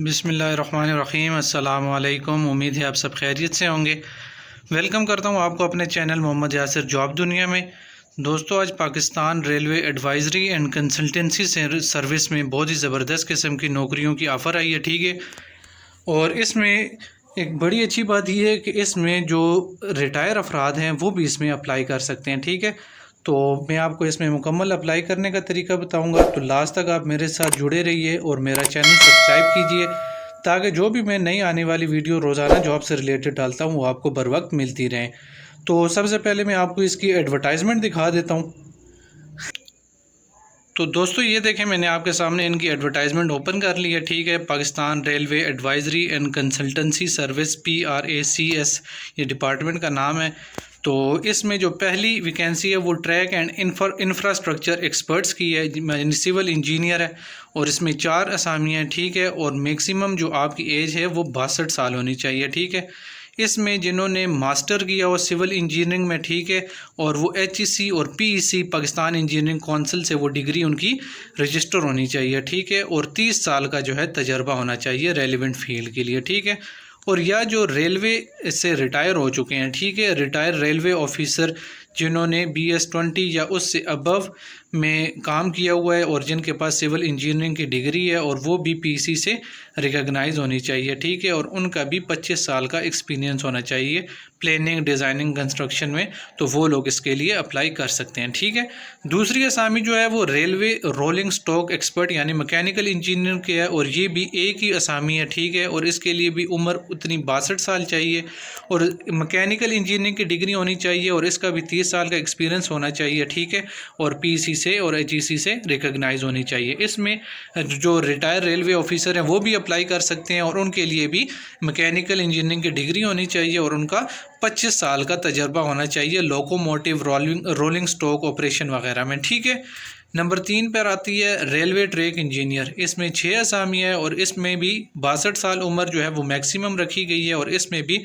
बिस्मिल्लाहिर्रहमानिर्रहीम। अस्सलाम वालेकुम। उम्मीद है आप सब खैरियत से होंगे। वेलकम करता हूं आपको अपने चैनल मोहम्मद यासिर जॉब दुनिया में। दोस्तों, आज Pakistan railway advisory and consultancy service में बहुत ही ज़बरदस्त किस्म की नौकरियों की ऑफ़र आई है, ठीक है। और इसमें एक बड़ी अच्छी बात यह है कि इसमें जो रिटायर अफराद हैं वो भी इसमें अप्लाई कर सकते हैं, ठीक है। तो मैं आपको इसमें मुकम्मल अप्लाई करने का तरीका बताऊंगा, तो लास्ट तक आप मेरे साथ जुड़े रहिए और मेरा चैनल सब्सक्राइब कीजिए ताकि जो भी मैं नई आने वाली वीडियो रोज़ाना जॉब से रिलेटेड डालता हूँ वो आपको बर वक्त मिलती रहें। तो सबसे पहले मैं आपको इसकी एडवर्टाइजमेंट दिखा देता हूँ। तो दोस्तों, ये देखें, मैंने आपके सामने इनकी एडवर्टाइजमेंट ओपन कर ली है, ठीक है। Pakistan railway advisory and consultancy service, PRACS ये डिपार्टमेंट का नाम है। तो इसमें जो पहली वैकेंसी है वो ट्रैक एंड इंफ्रास्ट्रक्चर एक्सपर्ट्स की है, सिविल इंजीनियर है। और इसमें 4 असामियाँ, ठीक है। और मैक्सिमम जो आपकी एज है वो 62 साल होनी चाहिए, ठीक है। इसमें जिन्होंने मास्टर किया हो सिविल इंजीनियरिंग में, ठीक है, और वो HEC और PEC पाकिस्तान इंजीनियरिंग काउंसिल से वो डिग्री उनकी रजिस्टर होनी चाहिए, ठीक है। और 30 साल का जो है तजर्बा होना चाहिए रेलिवेंट फील्ड के लिए, ठीक है। और या जो रेलवे से रिटायर हो चुके हैं, ठीक है, रिटायर रेलवे ऑफिसर जिन्होंने BS20 या उससे अबव में काम किया हुआ है और जिनके पास सिविल इंजीनियरिंग की डिग्री है और वो भी PC से रिकॉग्नाइज होनी चाहिए, ठीक है। और उनका भी 25 साल का एक्सपीरियंस होना चाहिए प्लानिंग, डिज़ाइनिंग, कंस्ट्रक्शन में, तो वो लोग इसके लिए अप्लाई कर सकते हैं, ठीक है। दूसरी असामी जो है वो रेलवे रोलिंग स्टॉक एक्सपर्ट यानी मैकेनिकल इंजीनियर की है, और ये भी एक ही असामी है, ठीक है। और इसके लिए भी उम्र उतनी 62 साल चाहिए और मैकेनिकल इंजीनियरिंग की डिग्री होनी चाहिए और इसका भी 30 साल का एक्सपीरियंस होना चाहिए, ठीक है। और PC से और HEC से रिकॉग्नाइज होनी चाहिए। इसमें जो रिटायर रेलवे ऑफिसर हैं वो भी अप्लाई कर सकते हैं और उनके लिए भी मैकेनिकल इंजीनियरिंग की डिग्री होनी चाहिए और उनका 25 साल का तजर्बा होना चाहिए लोकोमोटिव, रोलिंग स्टॉक ऑपरेशन वगैरह में, ठीक है। नंबर 3 पर आती है रेलवे ट्रैक इंजीनियर। इसमें 6 असामी है और इसमें भी 62 साल उम्र जो है वो मैक्सिमम रखी गई है। और इसमें भी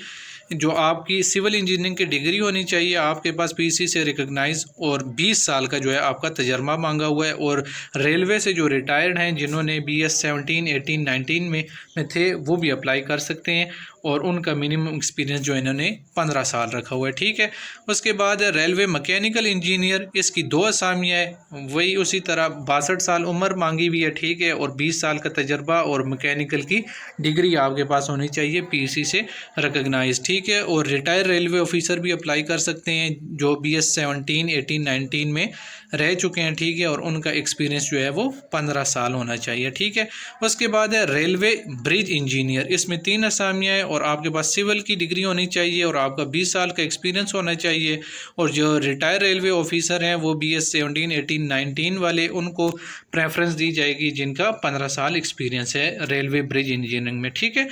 जो आपकी सिविल इंजीनियरिंग की डिग्री होनी चाहिए, आपके पास PC से रिकॉग्नाइज, और 20 साल का जो है आपका तजर्बा मांगा हुआ है। और रेलवे से जो रिटायर्ड हैं जिन्होंने BS 17, 18, 19 में थे वो भी अप्लाई कर सकते हैं और उनका मिनिमम एक्सपीरियंस जो इन्होंने 15 साल रखा हुआ है, ठीक है। उसके बाद रेलवे मैकेनिकल इंजीनियर, इसकी 2 असामियाँ है, वही उसी तरह 62 साल उम्र मांगी हुई है, ठीक है। और 20 साल का तजर्बा और मैकेनिकल की डिग्री आपके पास होनी चाहिए PC से रिकॉग्नाइज, ठीक है। और रिटायर रेलवे ऑफिसर भी अप्लाई कर सकते हैं जो BS 17, 18, 19 में रह चुके हैं, ठीक है। और उनका एक्सपीरियंस जो है वो 15 साल होना चाहिए, ठीक है। उसके बाद है रेलवे ब्रिज इंजीनियर। इसमें 3 असामियाँ हैं और आपके पास सिविल की डिग्री होनी चाहिए और आपका 20 साल का एक्सपीरियंस होना चाहिए। और जो रिटायर रेलवे ऑफिसर हैं वो BS 17, 18, 19 वाले, उनको प्रेफरेंस दी जाएगी जिनका 15 साल एक्सपीरियंस है रेलवे ब्रिज इंजीनियरिंग में, ठीक है।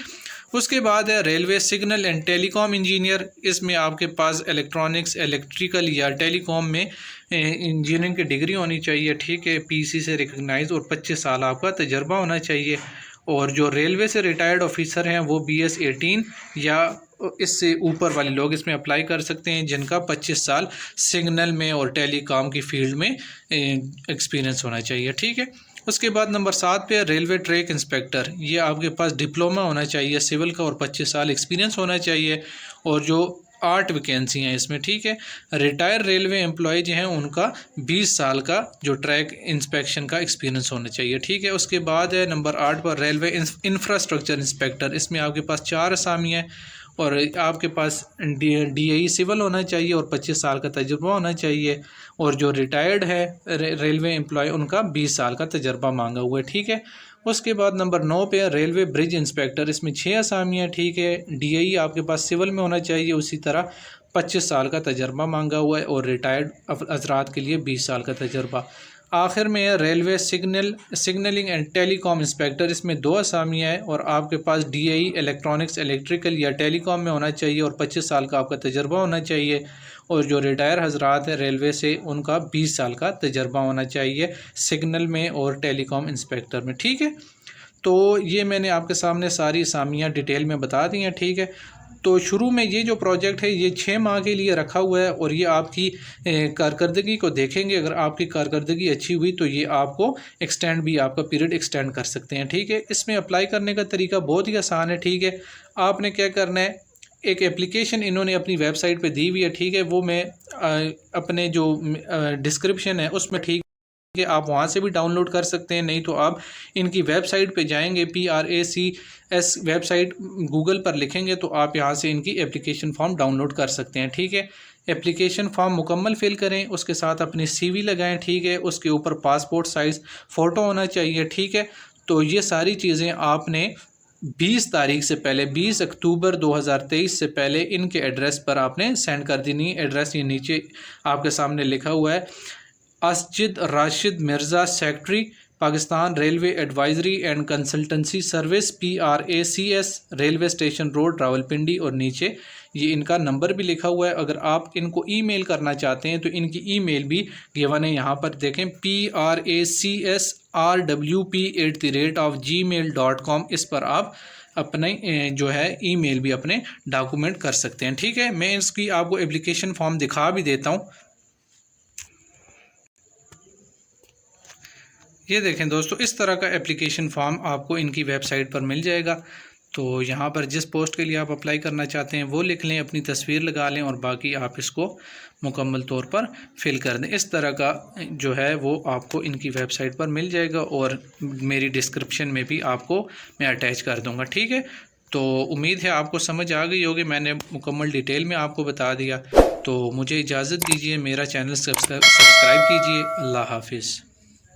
उसके बाद है railway signal and telecom engineer. इसमें आपके पास इलेक्ट्रॉनिक्स, इलेक्ट्रिकल या टेलीकॉम में इंजीनियरिंग की डिग्री होनी चाहिए, ठीक है, PC से रिकॉग्नाइज, और 25 साल आपका तजर्बा होना चाहिए। और जो रेलवे से रिटायर्ड ऑफिसर हैं वो BS 18 या इससे ऊपर वाले लोग इसमें अप्लाई कर सकते हैं जिनका 25 साल सिग्नल में और टेलीकॉम की फील्ड में एक्सपीरियंस होना चाहिए, ठीक है। उसके बाद नंबर 7 पे रेलवे ट्रैक इंस्पेक्टर। ये आपके पास डिप्लोमा होना चाहिए सिविल का और 25 साल एक्सपीरियंस होना चाहिए। और जो 8 वैकेंसी हैं इसमें, ठीक है। रिटायर रेलवे एम्प्लॉय जो हैं उनका 20 साल का जो ट्रैक इंस्पेक्शन का एक्सपीरियंस होना चाहिए, ठीक है। उसके बाद है नंबर 8 पर रेलवे इंफ्रास्ट्रक्चर इंस्पेक्टर। इसमें आपके पास 4 असामियाँ हैं और आपके पास DAE सिविल होना चाहिए और 25 साल का तजुर्बा होना चाहिए। और जो रिटायर्ड है रेलवे एम्प्लॉय उनका 20 साल का तजर्बा मांगा हुआ है, ठीक है। उसके बाद नंबर 9 पे रेलवे ब्रिज इंस्पेक्टर। इसमें 6 असामियाँ, ठीक है। DAE आपके पास सिविल में होना चाहिए, उसी तरह 25 साल का तजर्बा मांगा हुआ है। और रिटायर्ड हजरात के लिए 20 साल का तजर्बा। आखिर में है railway signalling and telecom inspector. इसमें 2 असामियाँ हैं और आपके पास DAE इलेक्ट्रॉनिक्स, इलेक्ट्रिकल या टेलीकॉम में होना चाहिए और 25 साल का आपका तजर्बा होना चाहिए। और जो रिटायर हजरात हैं रेलवे से उनका 20 साल का तजर्बा होना चाहिए सिग्नल में और टेलीकॉम इंस्पेक्टर में, ठीक है। तो ये मैंने आपके सामने सारी असामियाँ डिटेल में बता दी हैं, ठीक है। तो शुरू में ये जो प्रोजेक्ट है ये 6 माह के लिए रखा हुआ है और ये आपकी कारकर्दगी को देखेंगे। अगर आपकी कारकर्दगी अच्छी हुई तो ये आपको एक्सटेंड भी, आपका पीरियड एक्सटेंड कर सकते हैं, ठीक है। इसमें अप्लाई करने का तरीका बहुत ही आसान है, ठीक है। आपने क्या करना है, एक एप्लीकेशन इन्होंने अपनी वेबसाइट पे दी हुई है, ठीक है। वो मैं अपने जो डिस्क्रिप्शन है उसमें, ठीक है, आप वहाँ से भी डाउनलोड कर सकते हैं। नहीं तो आप इनकी वेबसाइट पे जाएंगे, PRACS वेबसाइट गूगल पर लिखेंगे तो आप यहाँ से इनकी एप्लीकेशन फॉर्म डाउनलोड कर सकते हैं, ठीक है। एप्लीकेशन फॉर्म मुकम्मल फिल करें, उसके साथ अपनी CV लगाएं, ठीक है। उसके ऊपर पासपोर्ट साइज़ फ़ोटो होना चाहिए, ठीक है। तो ये सारी चीज़ें आपने 20 तारीख से पहले, 20 अक्टूबर 2023 से पहले इनके एड्रेस पर आपने सेंड कर देनी। एड्रेस ये नीचे आपके सामने लिखा हुआ है, असजिद Rashid Mirza, secretary, Pakistan railway advisory and consultancy service, PRACS, railway station road, Rawalpindi. और नीचे ये इनका नंबर भी लिखा हुआ है। अगर आप इनको ईमेल करना चाहते हैं तो इनकी ईमेल भी गिवन है, यहाँ पर देखें, PRACSRWP@gmail.com। इस पर आप अपने जो है ईमेल भी अपने डॉक्यूमेंट कर सकते हैं, ठीक है। मैं इसकी आपको एप्लीकेशन फॉर्म दिखा भी देता हूँ। ये देखें दोस्तों, इस तरह का एप्लीकेशन फॉर्म आपको इनकी वेबसाइट पर मिल जाएगा। तो यहाँ पर जिस पोस्ट के लिए आप अप्लाई करना चाहते हैं वो लिख लें, अपनी तस्वीर लगा लें और बाकी आप इसको मुकम्मल तौर पर फिल कर दें। इस तरह का जो है वो आपको इनकी वेबसाइट पर मिल जाएगा और मेरी डिस्क्रिप्शन में भी आपको मैं अटैच कर दूँगा, ठीक है। तो उम्मीद है आपको समझ आ गई होगी, मैंने मुकम्मल डिटेल में आपको बता दिया। तो मुझे इजाज़त दीजिए, मेरा चैनल सब्सक्राइब कीजिए। अल्लाह हाफिज़।